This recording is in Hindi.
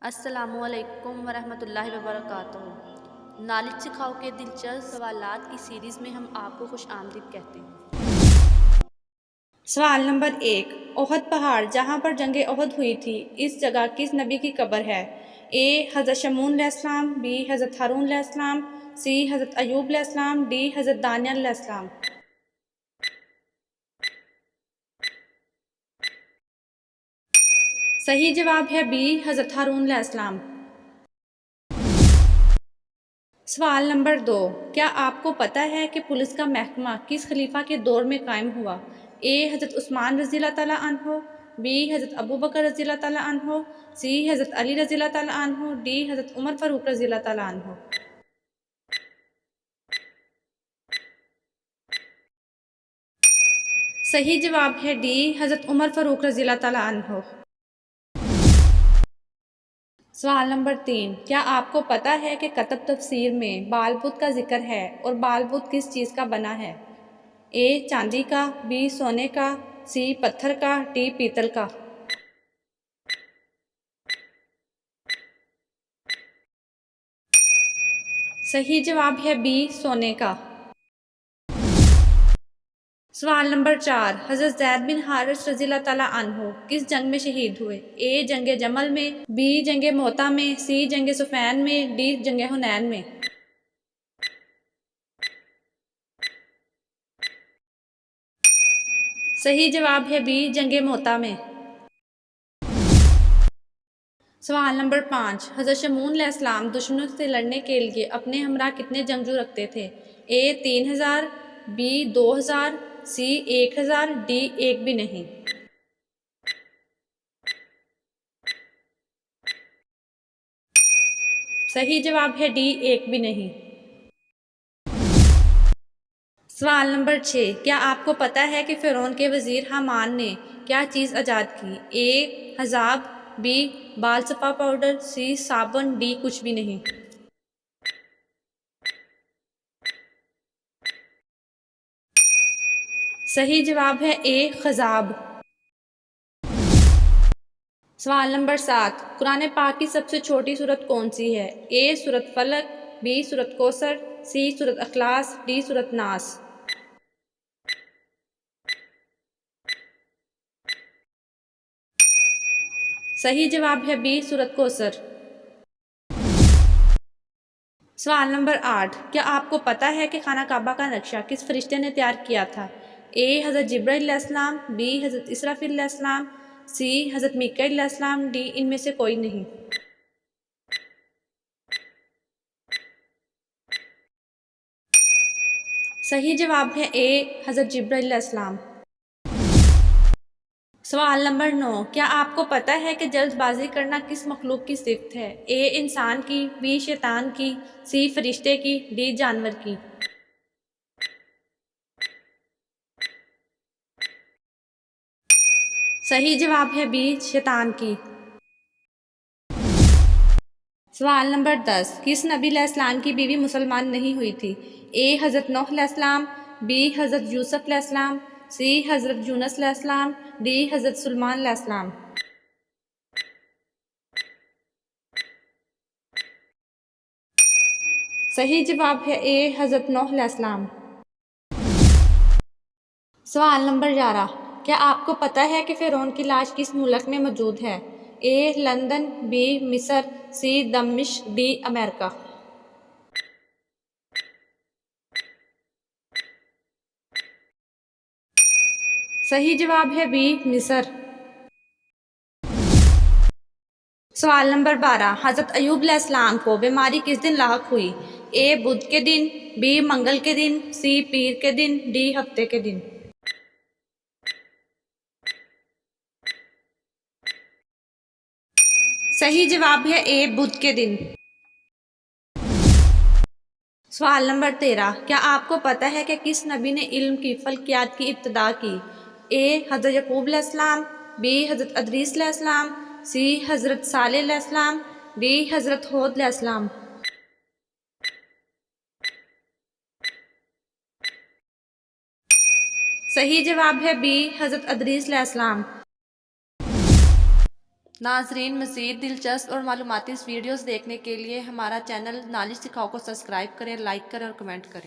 अस्सलामुअलैकुम वरहमतुल्लाहि वबरकातुहू। नॉलेज सिखाओ के दिलचस्प सवालात की सीरीज़ में हम आपको खुश आमदीद कहते हैं। सवाल नंबर 1। ओहद पहाड़ जहाँ पर जंग ओहद हुई थी, इस जगह किस नबी की कब्र है? ए हज़रत शमून अलैहिस्सलाम, बी हज़रत हारून अलैहिस्सलाम, सी हज़रत अयूब अलैहिस्सलाम, डी हज़रत दानियल अलैहिस्सलाम। सही जवाब है बी हज़रत हारून अलैहिस्सलाम। सवाल नंबर 2। क्या आपको पता है कि पुलिस का महकमा किस खलीफा के दौर में कायम हुआ? ए हज़रत उस्मान रज़ियल्लाहु तआला अन्हो, बी हज़रत अबू बकर रज़ियल्लाहु तआला अन्हो, सी हज़रत अली रज़ियल्लाहु तआला अन्हो, डी हज़रत उमर फ़ारूक रज़ियल्लाहु तआला अन्हो। सही जवाब है डी हज़रत उमर फ़ारूक रज़ियल्लाहु तआला अन्हो। सवाल नंबर 3। क्या आपको पता है कि कतब तफसीर में बाल बुत का जिक्र है और बाल बुत किस चीज़ का बना है? ए चांदी का, बी सोने का, सी पत्थर का, डी पीतल का। सही जवाब है बी सोने का। सवाल नंबर 4। हज़रत ज़ैद बिन हारिस रज़ियल्लाहु तआला अन्हु किस जंग में शहीद हुए? ए जंग जमल में, बी जंग मोता में, सी जंग सुफैन में, डी जंग हुनैन में। सही जवाब है बी जंग मोता में। सवाल नंबर 5। हज़रत शमून अलैहिस्सलाम दुश्मनों से लड़ने के लिए अपने हमरा कितने जंगजू रखते थे? ए 3000, बी 2000, सी 1000, डी एक भी नहीं। सही जवाब है डी एक भी नहीं। सवाल नंबर 6। क्या आपको पता है कि फ़िरौन के वज़ीर हामान ने क्या चीज़ आज़ाद की? ए हज़ाब, बी बाल सफ़ा पाउडर, सी साबुन, डी कुछ भी नहीं। सही जवाब है ए खज़ाब। सवाल नंबर 7। कुरान पाक की सबसे छोटी सूरत कौन सी है? ए सूरत फलक, बी सूरत कौसर, सी सूरत अखलास, डी सूरत नास। सही जवाब है बी सूरत कौसर। सवाल नंबर 8। क्या आपको पता है कि खाना काबा का नक्शा किस फरिश्ते ने तैयार किया था? ए हज़रत जिब्राइल अलैहिस्सलाम, बी हज़रत इसराफिल अलैहिस्सलाम, सी हज़रत मीकाईल अलैहिस्सलाम, डी इनमें से कोई नहीं। सही जवाब है ए हज़रत जिब्राइल अलैहिस्सलाम। सवाल नंबर 9। क्या आपको पता है कि जल्दबाजी करना किस मखलूक की सिफ़त है? ए इंसान की, बी शैतान की, सी फरिश्ते की, डी जानवर की। सही जवाब है बी शैतान की। सवाल नंबर 10। किस नबी अलैहिस्सलाम की बीवी मुसलमान नहीं हुई थी? ए हज़रत नूह अलैहिस्सलाम, बी हज़रत यूसुफ अलैहिस्सलाम, सी हज़रत यूनुस अलैहिस्सलाम, डी हज़रत सुलेमान अलैहिस्सलाम। सही जवाब है ए हज़रत नूह अलैहिस्सलाम। सवाल नंबर 11। क्या आपको पता है कि फ़िरौन की लाश किस मुल्क में मौजूद है? ए लंदन, बी मिस्र, सी दमिश्क, डी अमेरिका। सही जवाब है बी मिस्र। सवाल नंबर 12। हज़रत अयूब अलैहिस्सलाम को बीमारी किस दिन लाहक हुई? ए बुध के दिन, बी मंगल के दिन, सी पीर के दिन, डी हफ्ते के दिन। सही जवाब है ए बुध के दिन। सवाल नंबर 13। क्या आपको पता है कि किस नबी ने इल्म की फल्कियात की इब्तिदा की? ए हज़रत यकूब अलैहिस्सलाम, बी हज़रत अदरीस अलैहिस्सलाम, सी हज़रत सालेह अलैहिस्सलाम, डी हज़रत हूद अलैहिस्सलाम। सही जवाब है बी हज़रत अदरीस अलैहिस्सलाम। नाजरीन, मज़ीद दिलचस्प और मालूमाती वीडियोज़ देखने के लिए हमारा चैनल नॉलेज सिखाओ को सब्सक्राइब करें, लाइक करें और कमेंट करें।